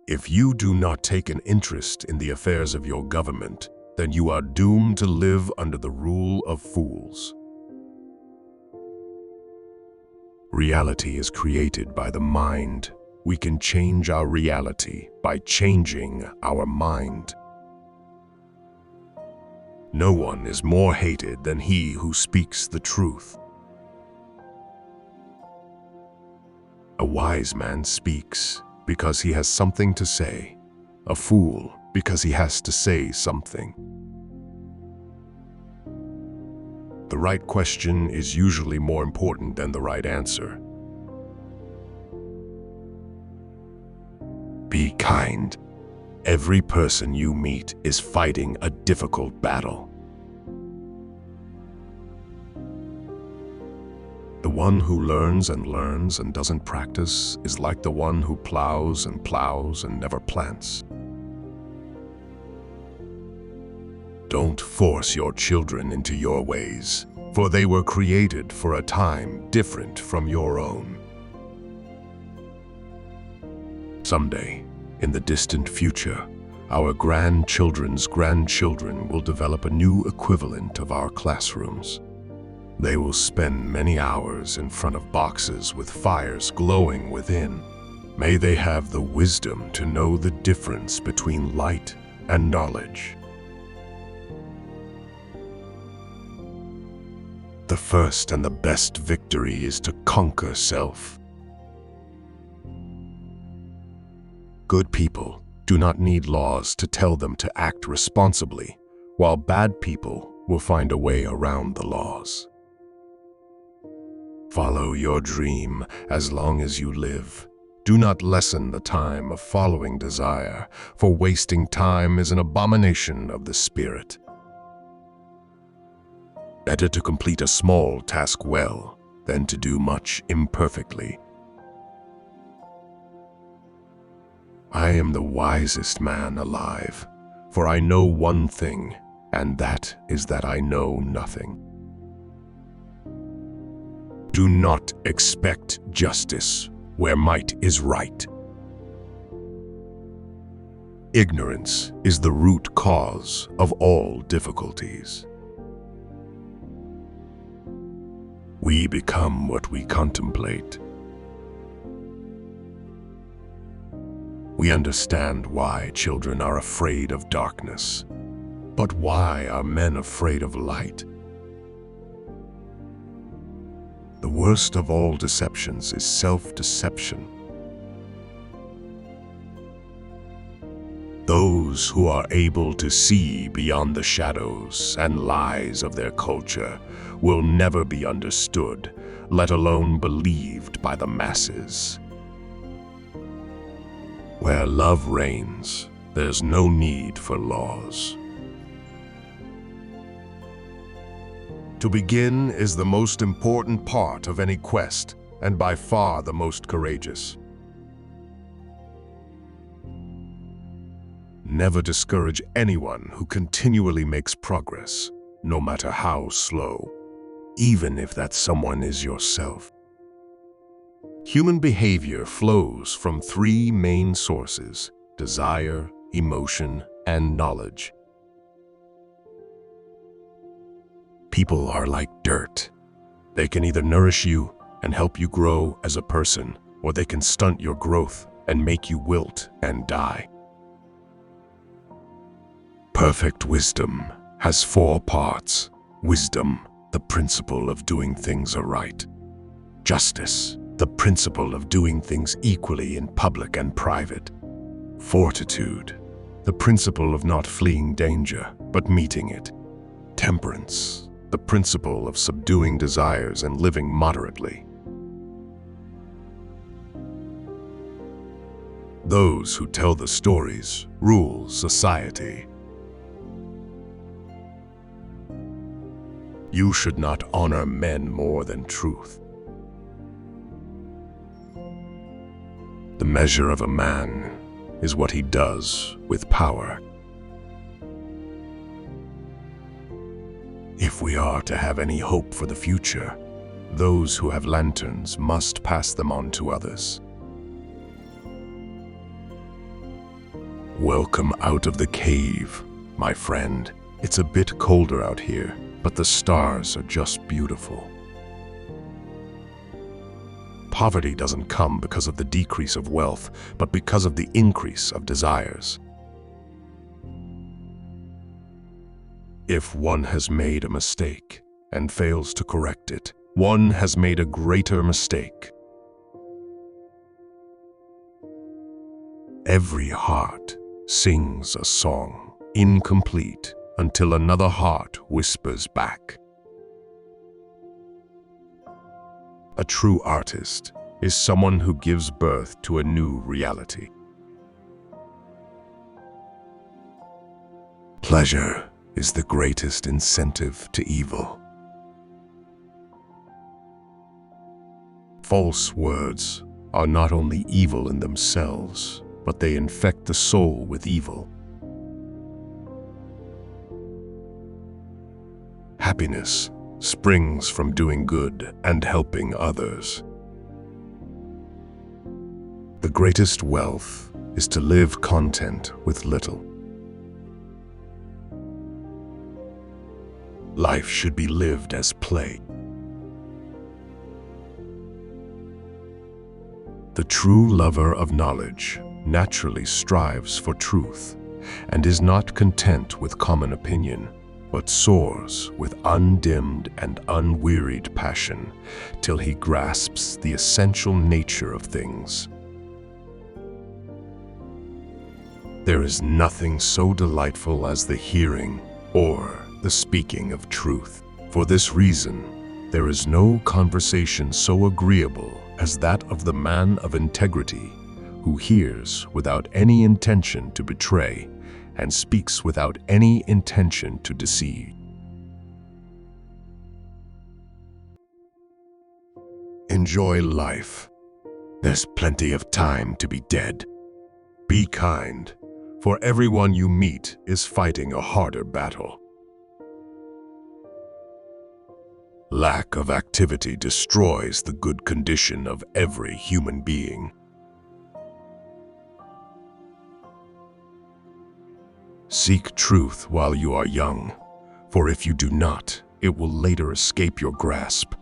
If you do not take an interest in the affairs of your government, then you are doomed to live under the rule of fools. Reality is created by the mind. We can change our reality by changing our mind. No one is more hated than he who speaks the truth. A wise man speaks because he has something to say. A fool because he has to say something. The right question is usually more important than the right answer. Be kind. Every person you meet is fighting a difficult battle. The one who learns and doesn't practice is like the one who plows and never plants. Don't force your children into your ways, for they were created for a time different from your own. Someday, in the distant future, our grandchildren's grandchildren will develop a new equivalent of our classrooms. They will spend many hours in front of boxes with fires glowing within. May they have the wisdom to know the difference between light and knowledge. The first and the best victory is to conquer self. Good people do not need laws to tell them to act responsibly, while bad people will find a way around the laws. Follow your dream as long as you live. Do not lessen the time of following desire, for wasting time is an abomination of the spirit. Better to complete a small task well than to do much imperfectly. I am the wisest man alive, for I know one thing, and that is that I know nothing. Do not expect justice where might is right. Ignorance is the root cause of all difficulties. We become what we contemplate. We understand why children are afraid of darkness, but why are men afraid of light? The worst of all deceptions is self-deception. Those who are able to see beyond the shadows and lies of their culture will never be understood, let alone believed by the masses. Where love reigns, there's no need for laws. To begin is the most important part of any quest, and by far the most courageous. Never discourage anyone who continually makes progress, no matter how slow, even if that someone is yourself. Human behavior flows from three main sources: desire, emotion, and knowledge. People are like dirt. They can either nourish you and help you grow as a person, or they can stunt your growth and make you wilt and die. Perfect wisdom has 4 parts. Wisdom, the principle of doing things aright. Justice, the principle of doing things equally in public and private. Fortitude, the principle of not fleeing danger, but meeting it. Temperance, the principle of subduing desires and living moderately. Those who tell the stories rule society. You should not honor men more than truth. The measure of a man is what he does with power. If we are to have any hope for the future, those who have lanterns must pass them on to others. Welcome out of the cave, my friend. It's a bit colder out here, but the stars are just beautiful. Poverty doesn't come because of the decrease of wealth, but because of the increase of desires. If one has made a mistake and fails to correct it, one has made a greater mistake. Every heart sings a song, incomplete, until another heart whispers back. A true artist is someone who gives birth to a new reality. Pleasure is the greatest incentive to evil. False words are not only evil in themselves, but they infect the soul with evil. Happiness springs from doing good and helping others. The greatest wealth is to live content with little. Life should be lived as play. The true lover of knowledge naturally strives for truth and is not content with common opinion, but soars with undimmed and unwearied passion till he grasps the essential nature of things. There is nothing so delightful as the hearing or the speaking of truth. For this reason, there is no conversation so agreeable as that of the man of integrity, who hears without any intention to betray and speaks without any intention to deceive. Enjoy life. There's plenty of time to be dead. Be kind, for everyone you meet is fighting a harder battle. Lack of activity destroys the good condition of every human being. Seek truth while you are young, for if you do not, it will later escape your grasp.